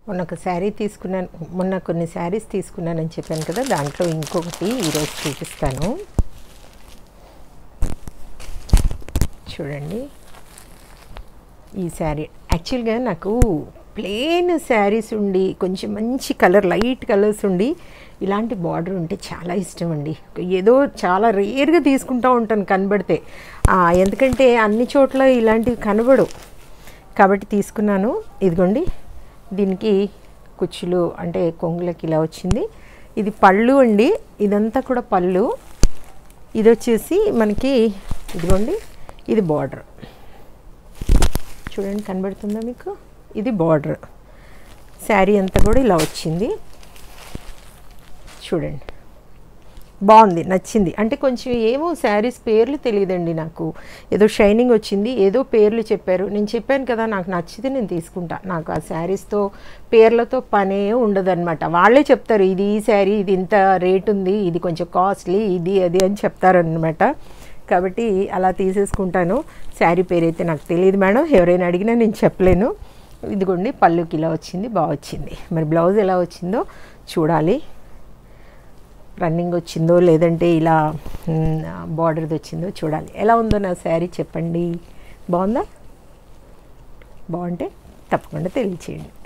మొన్న ఒక శారీ తీసుకున్నాను, మొన్న కొన్ని శారీస్ తీసుకున్నానని చెప్పాను కదా, దాంట్లో ఇంకొకటి ఈరోజు చూపిస్తాను. చూడండి, ఈ శారీ యాక్చువల్గా నాకు ప్లెయిన్ శారీస్ ఉండి కొంచెం మంచి కలర్, లైట్ కలర్స్ ఉండి ఇలాంటి బార్డర్ ఉంటే చాలా ఇష్టం అండి. ఏదో చాలా రేర్గా తీసుకుంటూ ఉంటాను కనబడితే, ఎందుకంటే అన్ని చోట్ల ఇలాంటివి కనబడవు కాబట్టి తీసుకున్నాను. ఇదిగోండి, దీనికి కుచ్చులు అంటే కొంగులకి ఇలా వచ్చింది. ఇది పళ్ళు అండి, ఇదంతా కూడా పళ్ళు. ఇది వచ్చేసి మనకి ఇదిగోండి, ఇది బార్డర్. చూడండి, కనబడుతుందా మీకు? ఇది బార్డర్. శారీ అంతా కూడా ఇలా వచ్చింది. చూడండి, బాగుంది, నచ్చింది. అంటే కొంచెం ఏమో శారీస్ పేర్లు తెలియదండి నాకు, ఏదో షైనింగ్ వచ్చింది, ఏదో పేర్లు చెప్పారు. నేను చెప్పాను కదా, నాకు నచ్చితే నేను తీసుకుంటా. నాకు ఆ శారీస్తో పేర్లతో పనే ఉండదన్నమాట. వాళ్ళే చెప్తారు, ఇది ఈ శారీ, ఇది ఇంత రేట్ ఉంది, ఇది కొంచెం కాస్ట్లీ, ఇది అది అని చెప్తారనమాట. కాబట్టి అలా తీసేసుకుంటాను. శారీ పేరైతే నాకు తెలియదు మేడం, ఎవరైనా అడిగినా నేను చెప్పలేను. ఇదిగోండి, పళ్ళుకి ఇలా వచ్చింది, బాగా వచ్చింది. మరి బ్లౌజ్ ఎలా వచ్చిందో చూడాలి, రన్నింగ్ వచ్చిందో లేదంటే ఇలా బార్డర్ది వచ్చిందో చూడాలి. ఎలా ఉందో నా శారీ చెప్పండి. బాగుందా? బాగుంటే తప్పకుండా తెలియచేయండి.